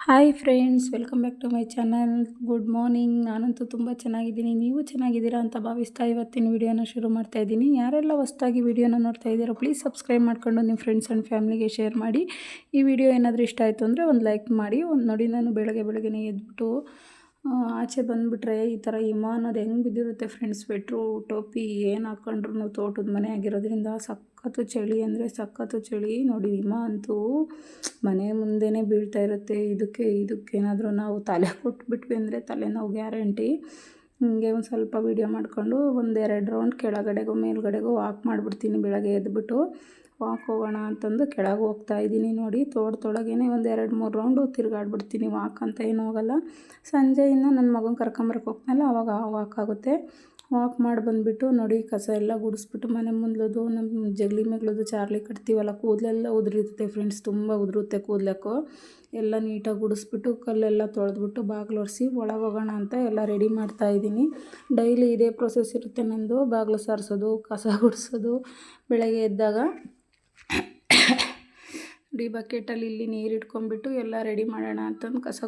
Hi friends, welcome back to my channel. Good morning. ನಾನಂತೂ ತುಂಬ ಚೆನ್ನಾಗಿದ್ದೀನಿ, ನೀವು ಚೆನ್ನಾಗಿದ್ದೀರಾ ಅಂತ ಭಾವಿಸ್ತಾ ಇವತ್ತಿನ ವಿಡಿಯೋನ ಶುರು ಮಾಡ್ತಾ ಇದ್ದೀನಿ. ಯಾರೆಲ್ಲ ಹೊಸದಾಗಿ ವಿಡಿಯೋನ ನೋಡ್ತಾ ಇದ್ದೀರೋ ಪ್ಲೀಸ್ ಸಬ್ಸ್ಕ್ರೈಬ್ ಮಾಡ್ಕೊಂಡು ನಿಮ್ಮ ಫ್ರೆಂಡ್ಸ್ ಆ್ಯಂಡ್ ಫ್ಯಾಮಿಲಿಗೆ ಶೇರ್ ಮಾಡಿ. ಈ ವಿಡಿಯೋ ಏನಾದರೂ ಇಷ್ಟ ಆಯಿತು ಅಂದರೆ ಒಂದು ಲೈಕ್ ಮಾಡಿ. ನೋಡಿ, ನಾನು ಬೆಳಗ್ಗೆನೇ ಎದ್ಬಿಟ್ಟು ಆಚೆ ಬಂದುಬಿಟ್ರೆ ಈ ಥರ ಹಿಮ ಅನ್ನೋದು ಹೆಂಗೆ ಬಿದ್ದಿರುತ್ತೆ ಫ್ರೆಂಡ್ಸ್. ಸ್ವೆಟ್ರು ಟೋಪಿ ಏನು ಹಾಕ್ಕೊಂಡ್ರು ತೋಟದ ಮನೆ ಆಗಿರೋದ್ರಿಂದ ಸಖತ್ತು ಚಳಿ ಅಂದರೆ ಸಖತ್ತು ಚಳಿ. ನೋಡಿ, ಹಿಮ ಅಂತೂ ಮನೆ ಮುಂದೆನೇ ಬೀಳ್ತಾ ಇರುತ್ತೆ. ಇದಕ್ಕೇನಾದರೂ ನಾವು ತಲೆ ಕೊಟ್ಬಿಟ್ವಿ ಅಂದರೆ ತಲೆನೋವು ಗ್ಯಾರಂಟಿ. ಹಿಂಗೆ ಒಂದು ಸ್ವಲ್ಪ ವೀಡಿಯೋ ಮಾಡಿಕೊಂಡು ಒಂದೆರಡು ರೌಂಡ್ ಕೆಳಗಡೆಗೂ ಮೇಲ್ಗಡೆಗೂ ವಾಕ್ ಮಾಡಿಬಿಡ್ತೀನಿ. ಬೆಳಗ್ಗೆ ಎದ್ಬಿಟ್ಟು ವಾಕ್ ಹೋಗೋಣ ಅಂತಂದು ಕೆಳಗೆ ಹೋಗ್ತಾ ಇದ್ದೀನಿ. ನೋಡಿ, ತೋಟದೊಳಗೇ ಒಂದು 2-3 ರೌಂಡು ತಿರುಗಾಡ್ಬಿಡ್ತೀನಿ. ವಾಕ್ ಅಂತ ಏನೂ ಹೋಗಲ್ಲ. ಸಂಜೆಯಿಂದ ನನ್ನ ಮಗನ ಕರ್ಕೊಂಬರಕ್ಕೆ ಹೋಗ್ತಾನಲ್ಲ ಆವಾಗ ವಾಕ್ ಆಗುತ್ತೆ. ವಾಕ್ ಮಾಡಿ ಬಂದುಬಿಟ್ಟು ನೋಡಿ, ಕಸ ಎಲ್ಲ ಗುಡಿಸ್ಬಿಟ್ಟು ಮನೆ ಮುಂದ್ಲದು ನಮ್ಮ ಜಗಲಿ ಮೇಗ್ಲದು ಚಾರ್ಲಿ ಕಟ್ತೀವಲ್ಲ, ಕೂದಲೆಲ್ಲ ಉದುರಿರುತ್ತೆ ಫ್ರೆಂಡ್ಸ್. ತುಂಬ ಉದುರುತ್ತೆ ಕೂದಲಕ್ಕೂ. ಎಲ್ಲ ನೀಟಾಗಿ ಗುಡಿಸ್ಬಿಟ್ಟು ಕಲ್ಲೆಲ್ಲ ತೊಳೆದ್ಬಿಟ್ಟು ಬಾಗಿಲು ಒರೆಸಿ ಒಳಗೆ ಹೋಗೋಣ ಅಂತ ಎಲ್ಲ ರೆಡಿ ಮಾಡ್ತಾಯಿದ್ದೀನಿ. ಡೈಲಿ ಇದೇ ಪ್ರೊಸೆಸ್ ಇರುತ್ತೆ ನಂದು. ಬಾಗಿಲು ಸಾರಿಸೋದು, ಕಸ ಗುಡಿಸೋದು. ಬೆಳಗ್ಗೆ ಎದ್ದಾಗ ನೋಡಿ, ಬಕೆಟಲ್ಲಿ ಇಲ್ಲಿ ನೀರು ಇಟ್ಕೊಂಡ್ಬಿಟ್ಟು ಎಲ್ಲ ರೆಡಿ ಮಾಡೋಣ ಅಂತಂದು ಕಸ.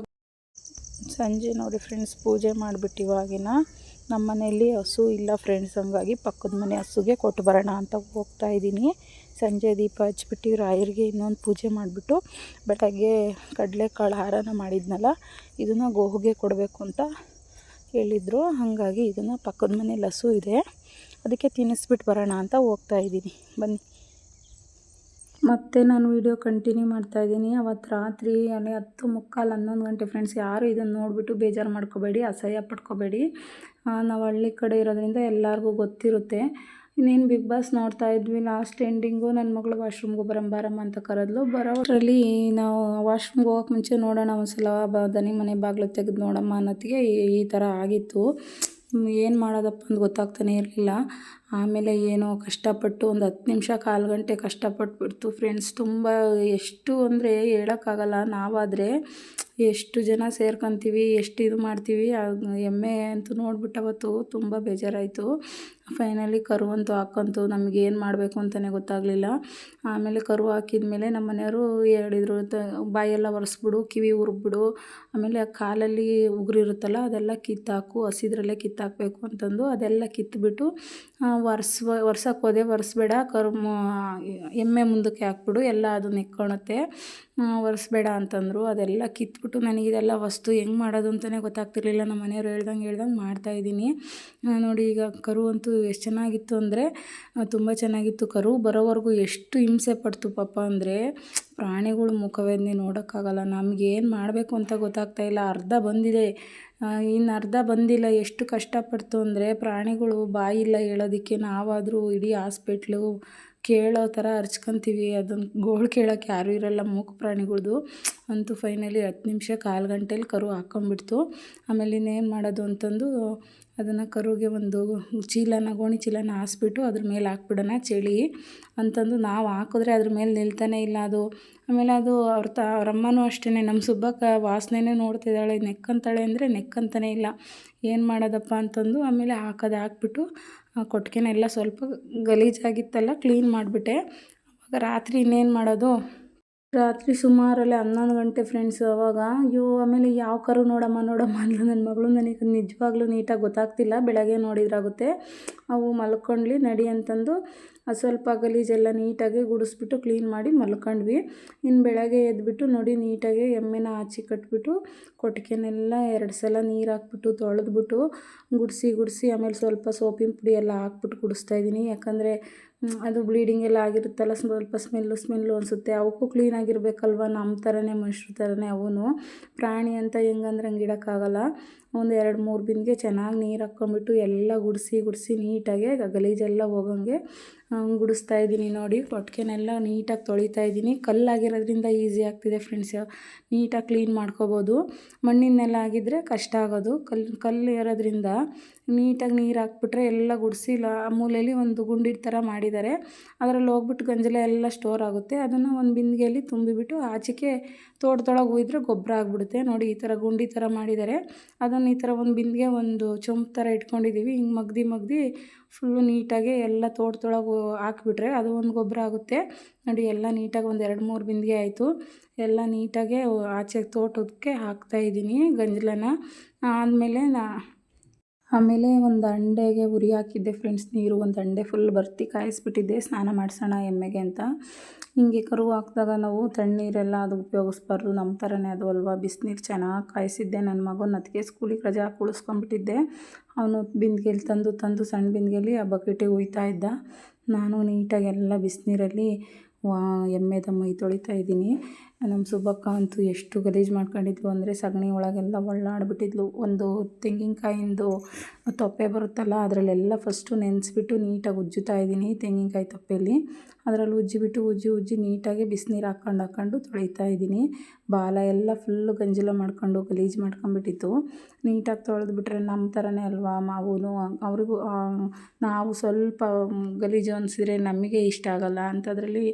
ಸಂಜೆ ನೋಡಿ ಫ್ರೆಂಡ್ಸ್, ಪೂಜೆ ಮಾಡಿಬಿಟ್ಟು ಇವಾಗಿನ ನಮ್ಮ ಮನೆಯಲ್ಲಿ ಹಸು ಇಲ್ಲ ಫ್ರೆಂಡ್ಸ್, ಹಂಗಾಗಿ ಪಕ್ಕದ ಮನೆ ಹಸುಗೆ ಕೊಟ್ಟು ಬರೋಣ ಅಂತ ಹೋಗ್ತಾ ಇದ್ದೀನಿ. ಸಂಜೆ ದೀಪ ಹಚ್ಬಿಟ್ಟು ರಾಯರಿಗೆ ಇನ್ನೊಂದು ಪೂಜೆ ಮಾಡಿಬಿಟ್ಟು ಬೆಳಗ್ಗೆ ಕಡಲೆಕಾಳು ಹಾರನ ಮಾಡಿದ್ನಲ್ಲ, ಇದನ್ನು ಗೋಹುಗೆ ಕೊಡಬೇಕು ಅಂತ ಹೇಳಿದರು. ಹಾಗಾಗಿ ಇದನ್ನು ಪಕ್ಕದ ಮನೇಲಿ ಹಸು ಇದೆ, ಅದಕ್ಕೆ ತಿನ್ನಿಸ್ಬಿಟ್ಟು ಬರೋಣ ಅಂತ ಹೋಗ್ತಾ ಇದ್ದೀನಿ. ಬನ್ನಿ, ಮತ್ತೆ ನಾನು ವಿಡಿಯೋ ಕಂಟಿನ್ಯೂ ಮಾಡ್ತಾಯಿದ್ದೀನಿ. ಅವತ್ತು ರಾತ್ರಿ ಅಲ್ಲಿ 10:45-11 ಗಂಟೆ ಫ್ರೆಂಡ್ಸ್. ಯಾರು ಇದನ್ನು ನೋಡಿಬಿಟ್ಟು ಬೇಜಾರು ಮಾಡ್ಕೋಬೇಡಿ, ಅಸಹ್ಯ ಪಡ್ಕೋಬೇಡಿ. ನಾವು ಹಳ್ಳಿ ಕಡೆ ಇರೋದ್ರಿಂದ ಎಲ್ಲರಿಗೂ ಗೊತ್ತಿರುತ್ತೆ. ಇನ್ನೇನು ಬಿಗ್ ಬಾಸ್ ನೋಡ್ತಾ ಇದ್ವಿ. ಲಾಸ್ಟ್ ಎಂಡಿಂಗು ನನ್ನ ಮಗಳು ವಾಶ್ರೂಮ್ಗೆ ಬಾರಮ್ಮ ಅಂತ ಕರೆದ್ಲು. ಬರೋಷ್ಟರಲ್ಲಿ ನಾವು ವಾಶ್ರೂಮ್ಗೆ ಹೋಗೋಕೆ ಮುಂಚೆ ನೋಡೋಣ ಒಂದ್ಸಲ ದನಿ ಮನೆ ಬಾಗಿಲು ತೆಗೆದು ನೋಡಮ್ಮ ಅನ್ನೋತ್ತಿಗೆ ಈ ಥರ ಆಗಿತ್ತು. ಏನು ಮಾಡೋದಪ್ಪ ಅಂತ ಗೊತ್ತಾಗ್ತಾನೆ ಇರಲಿಲ್ಲ. ಆಮೇಲೆ ಏನೋ ಕಷ್ಟಪಟ್ಟು ಒಂದು 10 ನಿಮಿಷ, 1/4 ಗಂಟೆ ಕಷ್ಟಪಟ್ಬಿಡ್ತು ಫ್ರೆಂಡ್ಸ್. ತುಂಬ ಎಷ್ಟು ಅಂದರೆ ಹೇಳೋಕ್ಕಾಗಲ್ಲ. ನಾವಾದರೆ ಎಷ್ಟು ಜನ ಸೇರ್ಕೊತೀವಿ, ಎಷ್ಟು ಇದು ಮಾಡ್ತೀವಿ. ಎಮ್ಮೆ ಅಂತೂ ನೋಡ್ಬಿಟ್ಟು ಅವತ್ತು ತುಂಬ ಬೇಜಾರಾಯಿತು. ಫೈನಲಿ ಕರು ಅಂತೂ ಹಾಕಂತು. ನಮಗೇನು ಮಾಡಬೇಕು ಅಂತಲೇ ಗೊತ್ತಾಗಲಿಲ್ಲ. ಆಮೇಲೆ ಕರು ಹಾಕಿದ ಮೇಲೆ ನಮ್ಮ ಮನೆಯವರು ಹೇಳಿದರು, ಬಾಯೆಲ್ಲ ಒರೆಸ್ಬಿಡು, ಕಿವಿ ಉರುಗ್ಬಿಡು, ಆಮೇಲೆ ಆ ಕಾಲಲ್ಲಿ ಉಗುರಿರುತ್ತಲ್ಲ ಅದೆಲ್ಲ ಕಿತ್ತಾಕು, ಹಸಿದ್ರಲ್ಲೇ ಕಿತ್ತಾಕಬೇಕು ಅಂತಂದು ಅದೆಲ್ಲ ಕಿತ್ತುಬಿಟ್ಟು ಒರ್ಸೋಕ್ಕೆ ಹೋದೆ. ಒರೆಸ್ಬೇಡ, ಎಮ್ಮೆ ಮುಂದಕ್ಕೆ ಹಾಕ್ಬಿಡು, ಎಲ್ಲ ಅದು ನೆಕ್ಕೊಳುತ್ತೆ, ಒರೆಸ್ಬೇಡ ಅಂತಂದರು. ಅದೆಲ್ಲ ಕಿತ್ಬಿಟ್ಟು ನನಗಿದೆಲ್ಲ ವಸ್ತು ಹೆಂಗೆ ಮಾಡೋದು ಅಂತಲೇ ಗೊತ್ತಾಗ್ತಿರ್ಲಿಲ್ಲ. ನಮ್ಮ ಮನೆಯವ್ರು ಹೇಳ್ದಂಗೆ ಮಾಡ್ತಾಯಿದ್ದೀನಿ. ನೋಡಿ, ಈಗ ಕರು ಅಂತೂ ಎಷ್ಟು ಚೆನ್ನಾಗಿತ್ತು ಅಂದರೆ ತುಂಬ ಚೆನ್ನಾಗಿತ್ತು. ಕರು ಬರೋವರೆಗೂ ಎಷ್ಟು ಹಿಂಸೆ ಪಡ್ತು ಪಾಪ ಅಂದರೆ, ಪ್ರಾಣಿಗಳು ಮುಖವೇದನೆ ನೋಡೋಕ್ಕಾಗಲ್ಲ. ನಮಗೇನು ಮಾಡಬೇಕು ಅಂತ ಗೊತ್ತಾಗ್ತಾಯಿಲ್ಲ. ಅರ್ಧ ಬಂದಿದೆ, ಇನ್ನು ಅರ್ಧ ಬಂದಿಲ್ಲ. ಎಷ್ಟು ಕಷ್ಟಪಡ್ತು ಅಂದರೆ, ಪ್ರಾಣಿಗಳು ಬಾಯಿಲ್ಲ ಹೇಳೋದಕ್ಕೆ. ನಾವಾದರೂ ಇಡೀ ಹಾಸ್ಪಿಟ್ಲು ಕೇಳೋ ಥರ ಅರ್ಚ್ಕೊತೀವಿ, ಅದನ್ನು ಗೋಳು ಕೇಳೋಕ್ಕೆ ಯಾರೂ ಇರೋಲ್ಲ ಮೂಕ ಪ್ರಾಣಿಗಳ್ದು. ಅಂತೂ ಫೈನಲಿ 10 ನಿಮಿಷ, 1/4 ಗಂಟೆಲಿ ಕರು ಹಾಕ್ಕೊಂಬಿಡ್ತು. ಆಮೇಲೆ ಇನ್ನೇನು ಮಾಡೋದು ಅಂತಂದು ಅದನ್ನು ಕರುಗೆ ಒಂದು ಗೋಣಿ ಚೀಲನ ಹಾಸ್ಬಿಟ್ಟು ಅದ್ರ ಮೇಲೆ ಹಾಕ್ಬಿಡೋಣ, ಚಳಿ ಅಂತಂದು ನಾವು ಹಾಕಿದ್ರೆ ಅದ್ರ ಮೇಲೆ ನಿಲ್ತಾನೆ ಇಲ್ಲ ಅದು. ಆಮೇಲೆ ಅದು ಅವ್ರಮ್ಮನೂ ಅಷ್ಟೇ, ನಮ್ಮ ಸುಬ್ಬಕ್ಕ ವಾಸನೆನೇ ನೋಡ್ತಿದ್ದಾಳೆ, ನೆಕ್ಕಂತಾಳೆ ಅಂದರೆ ನೆಕ್ಕಂತಾನೆ ಇಲ್ಲ. ಏನು ಮಾಡೋದಪ್ಪ ಅಂತಂದು ಆಮೇಲೆ ಹಾಕ್ಬಿಟ್ಟು ಕೊಟ್ಟಿಗೆನೆಲ್ಲ ಸ್ವಲ್ಪ ಗಲೀಜಾಗಿತ್ತಲ್ಲ ಕ್ಲೀನ್ ಮಾಡಿಬಿಟ್ಟೆ. ಆವಾಗ ರಾತ್ರಿ ಇನ್ನೇನು ಮಾಡೋದು, ರಾತ್ರಿ ಸುಮಾರಲ್ಲಿ 11 ಗಂಟೆ ಫ್ರೆಂಡ್ಸ್. ಅವಾಗ ಆಮೇಲೆ ಯಾವ ಕರು ನೋಡಮ್ಮ ಅಂದ್ಲು ನನ್ನ ಮಗಳು. ನನಗೆ ನಿಜವಾಗ್ಲೂ ನೀಟಾಗಿ ಗೊತ್ತಾಗ್ತಿಲ್ಲ, ಬೆಳಗ್ಗೆ ನೋಡಿದ್ರಾಗುತ್ತೆ. ಅವು ಮಲ್ಕೊಂಡ್ಲಿ ನಡಿ ಅಂತಂದು ಸ್ವಲ್ಪ ಗಲೀಜೆಲ್ಲ ನೀಟಾಗಿ ಗುಡಿಸ್ಬಿಟ್ಟು ಕ್ಲೀನ್ ಮಾಡಿ ಮಲ್ಕೊಂಡ್ವಿ. ಇನ್ನು ಬೆಳಗ್ಗೆ ಎದ್ಬಿಟ್ಟು ನೋಡಿ, ನೀಟಾಗಿ ಎಮ್ಮೆನ ಆಚೆ ಕಟ್ಬಿಟ್ಟು ಕೊಟ್ಟಿಗೆನೆಲ್ಲ 2 ಸಲ ನೀರು ಹಾಕ್ಬಿಟ್ಟು ತೊಳೆದ್ಬಿಟ್ಟು ಗುಡಿಸಿ ಆಮೇಲೆ ಸ್ವಲ್ಪ ಸೋಪಿನ ಪುಡಿ ಎಲ್ಲ ಹಾಕ್ಬಿಟ್ಟು ಕುಡಿಸ್ತಾಯಿದ್ದೀನಿ. ಯಾಕಂದರೆ ಅದು ಬ್ಲೀಡಿಂಗ್ ಎಲ್ಲ ಆಗಿರುತ್ತಲ್ಲ, ಸ್ವಲ್ಪ ಸ್ಮೆಲ್ಲು ಅನಿಸುತ್ತೆ. ಅವಕ್ಕೂ ಕ್ಲೀನಾಗಿರ್ಬೇಕಲ್ವ, ನಮ್ಮ ಥರನೇ ಮನುಷ್ಯರ ಥರನೇ ಅವೂ. ಪ್ರಾಣಿ ಅಂತ ಹೆಂಗಂದ್ರೆ ಹಂಗೆ ಇಡೋಕ್ಕಾಗಲ್ಲ. ಒಂದು 2-3 ಬಿಂದಿಗೆ ಚೆನ್ನಾಗಿ ನೀರು ಹಾಕ್ಕೊಂಬಿಟ್ಟು ಎಲ್ಲ ಗುಡಿಸಿ ನೀಟಾಗಿ ಗಲೀಜೆಲ್ಲ ಹೋಗೋಂಗೆ ಗುಡಿಸ್ತಾಯಿದ್ದೀನಿ. ನೋಡಿ, ಕೊಟ್ಟಿಗೆನೆಲ್ಲ ನೀಟಾಗಿ ತೊಳಿತಾಯಿದ್ದೀನಿ. ಕಲ್ಲಾಗಿರೋದ್ರಿಂದ ಈಸಿ ಆಗ್ತಿದೆ ಫ್ರೆಂಡ್ಸ್, ನೀಟಾಗಿ ಕ್ಲೀನ್ ಮಾಡ್ಕೋಬೋದು. ಮಣ್ಣಿನೆಲ್ಲ ಆಗಿದ್ದರೆ ಕಷ್ಟ ಆಗೋದು. ಕಲ್ಲು ಇರೋದ್ರಿಂದ ನೀಟಾಗಿ ನೀರು ಹಾಕ್ಬಿಟ್ರೆ ಎಲ್ಲ ಗುಡಿಸಿ ಆ ಮೂಲೆಯಲ್ಲಿ ಒಂದು ಗುಂಡಿನ ಥರ ಮಾಡಿದ್ದಾರೆ. ಅದರಲ್ಲಿ ಹೋಗ್ಬಿಟ್ಟು ಗಂಜಲ ಎಲ್ಲ ಸ್ಟೋರ್ ಆಗುತ್ತೆ. ಅದನ್ನು ಒಂದು ಬಿಂದಿಗೆಯಲ್ಲಿ ತುಂಬಿಬಿಟ್ಟು ಆಚೆಗೆ ತೋಟದೊಳಗೆ ಒಯ್ದರೆ ಗೊಬ್ಬರ ಆಗಿಬಿಡುತ್ತೆ. ನೋಡಿ ಈ ಥರ ಗುಂಡಿ ಥರ ಮಾಡಿದ್ದಾರೆ. ಅದನ್ನು ಈ ಥರ ಒಂದು ಬಿಂದಿಗೆ ಒಂದು ಚೊಂಬು ಥರ ಇಟ್ಕೊಂಡಿದ್ದೀವಿ. ಹಿಂಗೆ ಮಗ್ದಿ ಫುಲ್ಲು ನೀಟಾಗಿ ಎಲ್ಲ ತೋಟದೊಳಗೆ ಹಾಕಿಬಿಟ್ರೆ ಅದು ಒಂದು ಗೊಬ್ಬರ ಆಗುತ್ತೆ. ನೋಡಿ ಎಲ್ಲ ನೀಟಾಗಿ ಒಂದು 2-3 ಬಿಂದಿಗೆ ಆಯಿತು. ಎಲ್ಲ ನೀಟಾಗೆ ಆಚೆ ತೋಟಕ್ಕೆ ಹಾಕ್ತಾಯಿದ್ದೀನಿ ಗಂಜಲನ. ಆಮೇಲೆ ಒಂದು ಹಂಡೆಗೆ ಉರಿ ಹಾಕಿದ್ದೆ ಫ್ರೆಂಡ್ಸ್. ನೀರು ಒಂದು ಹಂಡೆ ಫುಲ್ ಬರ್ತಿ ಕಾಯಿಸ್ಬಿಟ್ಟಿದ್ದೆ ಸ್ನಾನ ಮಾಡಿಸೋಣ ಎಮ್ಮೆಗೆ ಅಂತ. ಹಿಂಗೆ ಕರು ಹಾಕಿದಾಗ ನಾವು ತಣ್ಣೀರೆಲ್ಲ ಅದು ಉಪಯೋಗಿಸ್ಬಾರ್ದು, ನಮ್ಮ ಥರನೇ ಅದು ಅಲ್ವಾ. ಬಿಸಿನೀರು ಚೆನ್ನಾಗಿ ಕಾಯಿಸಿದ್ದೆ. ನನ್ನ ಮಗನ ಅದಕ್ಕೆ ಸ್ಕೂಲಿಗೆ ರಜೆ ಹಾಕಿ ಉಳಿಸ್ಕೊಂಡ್ಬಿಟ್ಟಿದ್ದೆ. ಅವನು ಬಿಂದಿಗೆಯಲ್ಲಿ ತಂದು ಸಣ್ಣ ಬಿಂದಿಗೆಯಲ್ಲಿ ಆ ಬಕೆಟಿಗೆ ಹುಯ್ತಾ ಇದ್ದ. ನಾನು ನೀಟಾಗಿ ಎಲ್ಲ ಬಿಸಿನೀರಲ್ಲಿ ಎಮ್ಮೆದ ಮೈ ತೊಳಿತಾ ಇದ್ದೀನಿ. ನಮ್ಮ ಸುಬ್ಬಕ್ಕ ಅಂತೂ ಎಷ್ಟು ಗಲೀಜು ಮಾಡ್ಕೊಂಡಿದ್ಲು ಅಂದರೆ ಸಗಣಿ ಒಳಗೆಲ್ಲ ಒಳ್ಳಾಡ್ಬಿಟ್ಟಿದ್ಲು. ಒಂದು ತೆಂಗಿನಕಾಯಿಂದು ತೊಪ್ಪೆ ಬರುತ್ತಲ್ಲ ಅದರಲ್ಲೆಲ್ಲ ಫಸ್ಟು ನೆನೆಸ್ಬಿಟ್ಟು ನೀಟಾಗಿ ಉಜ್ಜುತ್ತಾ ಇದ್ದೀನಿ. ತೆಂಗಿನಕಾಯಿ ತೊಪ್ಪೆಯಲ್ಲಿ ಅದರಲ್ಲಿ ಉಜ್ಜಿ ನೀಟಾಗಿ ಬಿಸಿನೀರು ಹಾಕ್ಕೊಂಡು ತೊಳಿತಾ ಇದ್ದೀನಿ. ಬಾಲ ಎಲ್ಲ ಫುಲ್ಲು ಗಂಜಲ ಮಾಡ್ಕೊಂಡು ಗಲೀಜು ಮಾಡ್ಕೊಂಬಿಟ್ಟಿತ್ತು. ನೀಟಾಗಿ ತೊಳೆದ್ಬಿಟ್ರೆ ನಮ್ಮ ಥರನೇ ಅಲ್ವಾ ಮಾವು. ಅವ್ರಿಗೂ ನಾವು ಸ್ವಲ್ಪ ಗಲೀಜು ಅನಿಸಿದ್ರೆ ನಮಗೆ ಇಷ್ಟ ಆಗೋಲ್ಲ. ಅಂಥದ್ರಲ್ಲಿ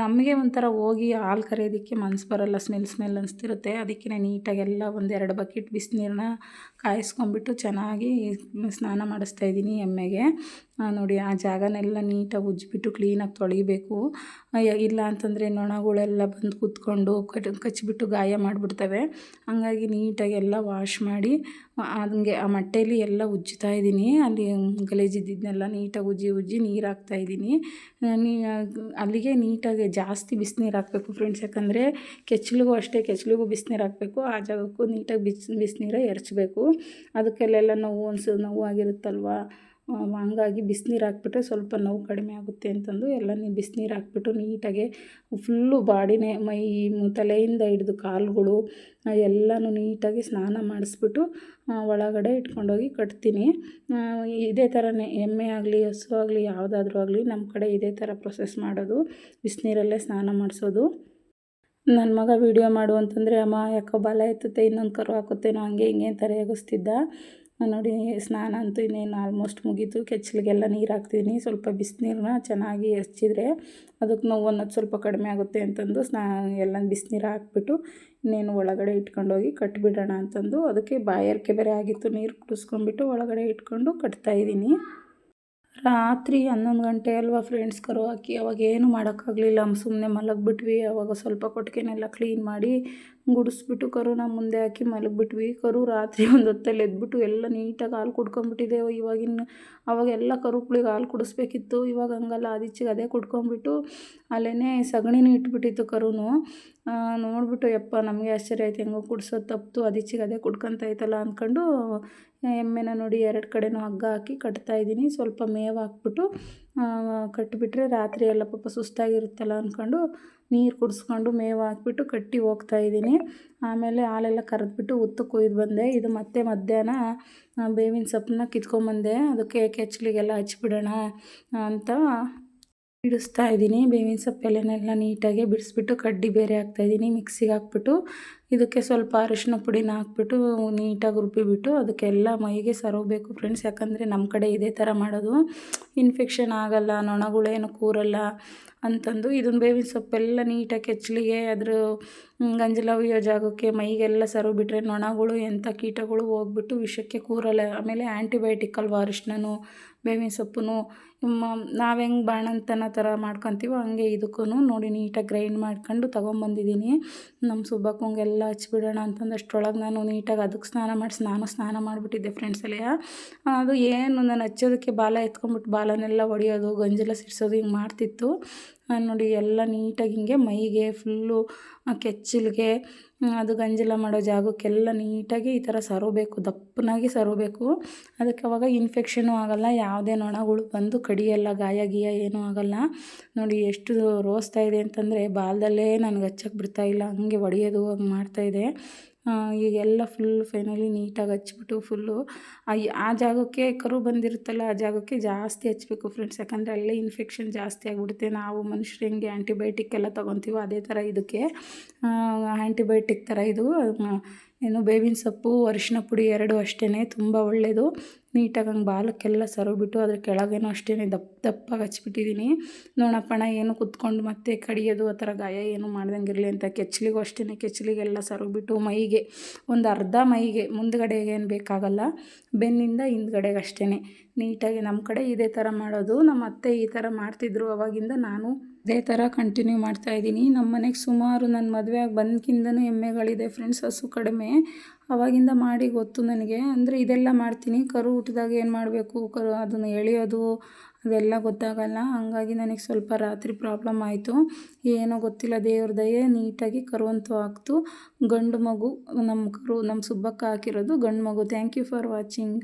ನಮಗೆ ಒಂಥರ ಹೋಗಿ ಹಾಲು ಕರೆಯೋದಕ್ಕೆ ಮನಸ್ಸು ಬರೋಲ್ಲ. ಸ್ಮೆಲ್ ಅನಿಸ್ತಿರುತ್ತೆ. ಅದಕ್ಕೆ ನೀಟಾಗೆಲ್ಲ 1-2 ಬಕೆಟ್ ಬಿಸಿನೀರನ್ನ ಕಾಯಿಸ್ಕೊಂಬಿಟ್ಟು ಚೆನ್ನಾಗಿ ಸ್ನಾನ ಮಾಡಿಸ್ತಾಯಿದ್ದೀನಿ ಎಮ್ಮೆಗೆ. ನೋಡಿ ಆ ಜಾಗನೆಲ್ಲ ನೀಟಾಗಿ ಉಜ್ಜಿಬಿಟ್ಟು ಕ್ಲೀನಾಗಿ ತೊಳಿಬೇಕು. ಇಲ್ಲ ಅಂತಂದರೆ ನೊಣಗಳೆಲ್ಲ ಬಂದು ಕೂತ್ಕೊಂಡು ಕಚ್ಚಿಬಿಟ್ಟು ಗಾಯ ಮಾಡಿಬಿಡ್ತವೆ. ಹಂಗಾಗಿ ನೀಟಾಗಿ ಎಲ್ಲ ವಾಶ್ ಮಾಡಿ ಹಂಗೆ ಆ ಮಟ್ಟೆಯಲ್ಲಿ ಎಲ್ಲ ಉಜ್ಜುತ್ತಾ ಇದ್ದೀನಿ. ಅಲ್ಲಿ ಗಲೀಜಿದ್ದನ್ನೆಲ್ಲ ನೀಟಾಗಿ ಉಜ್ಜಿ ನೀರು ಹಾಕ್ತಾಯಿದ್ದೀನಿ. ಅಲ್ಲಿಗೆ ನೀಟಾಗಿ ಜಾಸ್ತಿ ಬಿಸಿನೀರು ಹಾಕಬೇಕು ಫ್ರೆಂಡ್ಸ್. ಯಾಕಂದರೆ ಕೆಚ್ಚಲಿಗೂ ಅಷ್ಟೇ, ಕೆಚ್ಚಲಿಗೂ ಬಿಸಿನೀರು ಹಾಕಬೇಕು. ಆ ಜಾಗಕ್ಕೂ ನೀಟಾಗಿ ಬಿಸಿನೀರು ಎರಚಬೇಕು. ಅದಕ್ಕೆಲ್ಲ ನೋವು ಆಗಿರುತ್ತಲ್ವ. ಹಂಗಾಗಿ ಬಿಸಿನೀರು ಹಾಕ್ಬಿಟ್ರೆ ಸ್ವಲ್ಪ ನೋವು ಕಡಿಮೆ ಆಗುತ್ತೆ ಅಂತಂದು ಎಲ್ಲ ಬಿಸಿನೀರು ಹಾಕ್ಬಿಟ್ಟು ನೀಟಾಗೆ ಫುಲ್ಲು ಬಾಡಿನೇ ಮೈ ತಲೆಯಿಂದ ಹಿಡಿದು ಕಾಲುಗಳು ಎಲ್ಲನೂ ನೀಟಾಗಿ ಸ್ನಾನ ಮಾಡಿಸ್ಬಿಟ್ಟು ಒಳಗಡೆ ಇಟ್ಕೊಂಡೋಗಿ ಕಟ್ತೀನಿ. ಇದೇ ಥರನೇ ಎಮ್ಮೆ ಆಗಲಿ ಹಸು ಆಗಲಿ ಯಾವುದಾದ್ರೂ ಆಗಲಿ ನಮ್ಮ ಕಡೆ ಇದೇ ಥರ ಪ್ರೊಸೆಸ್ ಮಾಡೋದು, ಬಿಸಿನೀರಲ್ಲೇ ಸ್ನಾನ ಮಾಡಿಸೋದು. ನನ್ನ ಮಗ ವೀಡಿಯೋ ಮಾಡು ಅಂತಂದರೆ ಅಮ್ಮ ಯಾಕೋ ಬಾಲ ಎತ್ತುತ್ತೆ, ಇನ್ನೊಂದು ಕರು ಹಾಕುತ್ತೇನೋ ಹಂಗೆ ಹಿಂಗೆ ಅಂತ ರೇಗಿಸ್ತಿದ್ದ. ನೋಡಿ ಸ್ನಾನ ಅಂತೂ ಇನ್ನೇನು ಆಲ್ಮೋಸ್ಟ್ ಮುಗೀತು. ಕೆಚ್ಚಲಿಗೆಲ್ಲ ನೀರು ಹಾಕ್ತಿದ್ದೀನಿ. ಸ್ವಲ್ಪ ಬಿಸಿನೀರನ್ನ ಚೆನ್ನಾಗಿ ಎರಚಿದ್ರೆ ಅದಕ್ಕೆ ನೋವು ಅನ್ನೋದು ಸ್ವಲ್ಪ ಕಡಿಮೆ ಆಗುತ್ತೆ ಅಂತಂದು ಎಲ್ಲ ಬಿಸಿನೀರು ಹಾಕ್ಬಿಟ್ಟು ಇನ್ನೇನು ಒಳಗಡೆ ಇಟ್ಕೊಂಡೋಗಿ ಕಟ್ಟಿಬಿಡೋಣ ಅಂತಂದು ಅದಕ್ಕೆ ಬಾಯಾರಿಕೆ ಬೇರೆ ಆಗಿತ್ತು. ನೀರು ಕುಡಿಸ್ಕೊಂಡ್ಬಿಟ್ಟು ಒಳಗಡೆ ಇಟ್ಕೊಂಡು ಕಟ್ತಾಯಿದ್ದೀನಿ. ರಾತ್ರಿ 11 ಗಂಟೆ ಅಲ್ವಾ ಫ್ರೆಂಡ್ಸ್ ಕರು ಹಾಕಿ. ಅವಾಗೇನು ಮಾಡೋಕ್ಕಾಗಲಿಲ್ಲ. ಸುಮ್ಮನೆ ಮಲಗಿಬಿಟ್ವಿ. ಅವಾಗ ಸ್ವಲ್ಪ ಕೊಟ್ಟಿಗೆನೆಲ್ಲ ಕ್ಲೀನ್ ಮಾಡಿ ಗುಡಿಸ್ಬಿಟ್ಟು ಕರುನ ಮುಂದೆ ಹಾಕಿ ಮಲಗಿಬಿಟ್ವಿ. ಕರು ರಾತ್ರಿ ಒಂದು ಹೊತ್ತಲ್ಲಿ ಎದ್ಬಿಟ್ಟು ಎಲ್ಲ ನೀಟಾಗಿ ಹಾಲು ಕುಡ್ಕೊಂಬಿಟ್ಟಿದೆ. ಅವಾಗೆಲ್ಲ ಕರುಗಳಿಗೆ ಹಾಲು ಕುಡಿಸ್ಬೇಕಿತ್ತು. ಇವಾಗ ಹಂಗಲ್ಲ, ಆದಿಚ್ಚಿಗೆ ಅದೇ ಕುಡ್ಕೊಂಬಿಟ್ಟು ಅಲ್ಲೇ ಸಗಣಿನೂ ಇಟ್ಬಿಟ್ಟಿತ್ತು ಕರುನು. ನೋಡಿಬಿಟ್ಟು ಯಪ್ಪ ನಮಗೆ ಆಶ್ಚರ್ಯ ಆಯ್ತು, ಹೆಂಗೋ ಕುಡಿಸೋದು ತಪ್ಪಿತು, ಆದಿಚ್ಚಿಗೆ ಅದೇ ಕುಡ್ಕೊತಾಯ್ತಲ್ಲ ಅಂದ್ಕೊಂಡು ಎಮ್ಮೆನ ನೋಡಿ 2 ಕಡೆನೂ ಹಗ್ಗ ಹಾಕಿ ಕಟ್ತಾಯಿದ್ದೀನಿ. ಸ್ವಲ್ಪ ಮೇವು ಹಾಕ್ಬಿಟ್ಟು ಕಟ್ಟಿಬಿಟ್ರೆ ರಾತ್ರಿ ಎಲ್ಲ ಪಾಪ ಸುಸ್ತಾಗಿರುತ್ತಲ್ಲ ಅಂದ್ಕೊಂಡು ನೀರು ಕುಡಿಸ್ಕೊಂಡು ಮೇವು ಹಾಕ್ಬಿಟ್ಟು ಕಟ್ಟಿ ಹೋಗ್ತಾಯಿದ್ದೀನಿ. ಆಮೇಲೆ ಹಾಲೆಲ್ಲ ಕರೆದ್ಬಿಟ್ಟು ಹುತ್ತು ಕೊಯ್ದು ಬಂದೆ. ಇದು ಮತ್ತೆ ಮಧ್ಯಾಹ್ನ ಬೇವಿನ ಸೊಪ್ಪನ್ನ ಕಿತ್ಕೊಂಬಂದೆ. ಅದಕ್ಕೆ ಕೆಚ್ಚಲಿಗೆಲ್ಲ ಹಚ್ಬಿಡೋಣ ಅಂತ ಬಿಡಿಸ್ತಾ ಇದ್ದೀನಿ. ಬೇವಿನ ಸೊಪ್ಪೆಲೆನೆಲ್ಲ ನೀಟಾಗಿ ಬಿಡಿಸ್ಬಿಟ್ಟು ಕಡ್ಡಿ ಬೇರೆ ಹಾಕ್ತಾಯಿದ್ದೀನಿ. ಮಿಕ್ಸಿಗೆ ಹಾಕ್ಬಿಟ್ಟು ಇದಕ್ಕೆ ಸ್ವಲ್ಪ ಅರಿಶಿನ ಪುಡಿನ ಹಾಕ್ಬಿಟ್ಟು ನೀಟಾಗಿ ರುಬ್ಬಿಬಿಟ್ಟು ಅದಕ್ಕೆಲ್ಲ ಮೈಗೆ ಸರೋಗಬೇಕು ಫ್ರೆಂಡ್ಸ್. ಯಾಕಂದರೆ ನಮ್ಮ ಕಡೆ ಇದೇ ಥರ ಮಾಡೋದು. ಇನ್ಫೆಕ್ಷನ್ ಆಗೋಲ್ಲ, ನೊಣಗಳೇನು ಕೂರಲ್ಲ ಅಂತಂದು ಇದನ್ನು ಬೇವಿನ ಸೊಪ್ಪೆಲ್ಲ ನೀಟಾಗಿ ಕೆಚ್ಚಲಿಗೆ ಅದ್ರ ಗಂಜಲ ಹುಯ್ಯೋ ಜಾಗಕ್ಕೆ ಮೈಗೆಲ್ಲ ಸರೋಗ್ಬಿಟ್ರೆ ನೊಣಗಳು ಎಂಥ ಕೀಟಗಳು ಹೋಗ್ಬಿಟ್ಟು ವಿಷಕ್ಕೆ ಕೂರಲ್ಲ. ಆಮೇಲೆ ಆ್ಯಂಟಿಬಯೋಟಿಕ್ ಅಲ್ವಾ ಅರಿಶಿನೂ ಬೇವಿನ ಸೊಪ್ಪು. ನಾವು ಹೆಂಗೆ ಬಾಣಂತನ ಥರ ಮಾಡ್ಕೊತೀವೋ ಹಂಗೆ ಇದಕ್ಕೂ ನೋಡಿ ನೀಟಾಗಿ ಗ್ರೈಂಡ್ ಮಾಡ್ಕೊಂಡು ತೊಗೊಂಬಂದಿದ್ದೀನಿ. ನಮ್ಮ ಸುಬ್ಬಕ್ಕಂಗೆಲ್ಲ ಹಚ್ಬಿಡೋಣ ಅಂತಂದು ಅಷ್ಟರೊಳಗೆ ನಾನು ನೀಟಾಗಿ ಅದಕ್ಕೆ ನಾನು ಸ್ನಾನ ಮಾಡಿಬಿಟ್ಟಿದ್ದೆ ಫ್ರೆಂಡ್ಸ್ ಅಲ್ಲೇ. ಅದು ಏನು ನಾನು ಹಚ್ಚೋದಕ್ಕೆ ಬಾಲ ಎತ್ಕೊಂಡ್ಬಿಟ್ಟು ಬಾಲನೆಲ್ಲ ಹೊಡಿಯೋದು, ಗಂಜಲ ಸಿಡಿಸೋದು ಹಿಂಗೆ ಮಾಡ್ತಿತ್ತು. ನೋಡಿ ಎಲ್ಲ ನೀಟಾಗಿ ಹಿಂಗೆ ಮೈಗೆ ಫುಲ್ಲು ಕೆಚ್ಚಲಿಗೆ ಅದು ಗಂಜಲ ಮಾಡೋ ಜಾಗಕ್ಕೆಲ್ಲ ನೀಟಾಗಿ ಈ ಥರ ಸರೋಬೇಕು, ದಪ್ಪನಾಗಿ ಸರೋಬೇಕು. ಅದಕ್ಕೆ ಅವಾಗ ಇನ್ಫೆಕ್ಷನು ಆಗೋಲ್ಲ, ಯಾವುದೇ ನೊಣಗಳು ಬಂದು ಕಡಿಯಲ್ಲ, ಗಾಯ ಏನೂ ಆಗೋಲ್ಲ. ನೋಡಿ ಎಷ್ಟು ರೋಸ್ತಾ ಇದೆ ಅಂತಂದರೆ ಬಾಲದಲ್ಲೇ ನನಗೆ ಹಚ್ಚಕ್ಕೆ ಬಿಡ್ತಾಯಿಲ್ಲ, ಹಂಗೆ ಹೊಡೆಯೋದು ಹಂಗೆ ಮಾಡ್ತಾಯಿದೆ. ಈಗೆಲ್ಲ ಫೈನಲಿ ನೀಟಾಗಿ ಹಚ್ಬಿಟ್ಟು ಫುಲ್ಲು ಆ ಜಾಗಕ್ಕೆ ಕರು ಬಂದಿರುತ್ತಲ್ಲ ಆ ಜಾಗಕ್ಕೆ ಜಾಸ್ತಿ ಹಚ್ಚಬೇಕು ಫ್ರೆಂಡ್ಸ್. ಯಾಕಂದರೆ ಅಲ್ಲೇ ಇನ್ಫೆಕ್ಷನ್ ಜಾಸ್ತಿ ಆಗಿಬಿಡುತ್ತೆ. ನಾವು ಮನುಷ್ಯರು ಹೆಂಗೆ ಆ್ಯಂಟಿಬಯೋಟಿಕ್ ಎಲ್ಲ ತೊಗೊತೀವೋ ಅದೇ ಥರ ಇದಕ್ಕೆ ಆ್ಯಂಟಿಬಯೋಟಿಕ್ ಥರ ಇದು ಏನು ಬೇವಿನ ಸೊಪ್ಪು ಅರಿಶಿನ ಪುಡಿ 2 ಅಷ್ಟೇ, ತುಂಬ ಒಳ್ಳೆಯದು. ನೀಟಾಗಿ ಹಂಗೆ ಬಾಲಕ್ಕೆಲ್ಲ ಸರೋಗ್ಬಿಟ್ಟು ಅದ್ರ ಕೆಳಗೇನೋ ಅಷ್ಟೇ ದಪ್ಪಗೆ ಹಚ್ಬಿಟ್ಟಿದ್ದೀನಿ. ನೋಣಪ್ಪಣ ಏನು ಕುತ್ಕೊಂಡು ಮತ್ತೆ ಕಡಿಯೋದು ಆ ಥರ ಗಾಯ ಏನು ಮಾಡ್ದಂಗಿರಲಿ ಅಂತ. ಕೆಚ್ಚಲಿಗೂ ಅಷ್ಟೇ, ಕೆಚ್ಚಲಿಗೆಲ್ಲ ಸರೋಗ್ಬಿಟ್ಟು ಮೈಗೆ ಒಂದು ಅರ್ಧ ಮೈಗೆ, ಮುಂದ್ಗಡೆಗೆ ಏನು ಬೇಕಾಗಲ್ಲ, ಬೆನ್ನಿಂದ ಹಿಂದ್ಗಡೆಗೆ ಅಷ್ಟೇ ನೀಟಾಗಿ. ನಮ್ಮ ಕಡೆ ಇದೇ ಥರ ಮಾಡೋದು, ನಮ್ಮ ಅತ್ತೆ ಈ ಥರ ಮಾಡ್ತಿದ್ರು ಅವಾಗಿಂದ, ನಾನು ಇದೇ ಥರ ಕಂಟಿನ್ಯೂ ಮಾಡ್ತಾಯಿದ್ದೀನಿ. ನಮ್ಮ ಮನೆಗೆ ಸುಮಾರು ನನ್ನ ಮದುವೆ ಆಗಿ ಬಂದಕ್ಕಿಂತನೂ ಎಮ್ಮೆಗಳಿದೆ ಫ್ರೆಂಡ್ಸ್, ಹಸು ಕಡಿಮೆ. ಅವಾಗಿಂದ ಮಾಡಿ ಗೊತ್ತು ನನಗೆ. ಅಂದರೆ ಇದೆಲ್ಲ ಮಾಡ್ತೀನಿ. ಕರು ಹುಟ್ಟಿದಾಗ ಏನು ಮಾಡಬೇಕು, ಅದನ್ನು ಎಳೆಯೋದು ಅದೆಲ್ಲ ಗೊತ್ತಾಗಲ್ಲ. ಹಂಗಾಗಿ ನನಗೆ ಸ್ವಲ್ಪ ರಾತ್ರಿ ಪ್ರಾಬ್ಲಮ್ ಆಯಿತು, ಏನೋ ಗೊತ್ತಿಲ್ಲ, ದೇವ್ರ ದಯೆ ನೀಟಾಗಿ ಕರುವಂತೂ ಆಗ್ತು. ಗಂಡು ಮಗು ನಮ್ಮ ಸುಬ್ಬಕ್ಕ ಹಾಕಿರೋದು ಗಂಡು ಮಗು. Thank you for watching.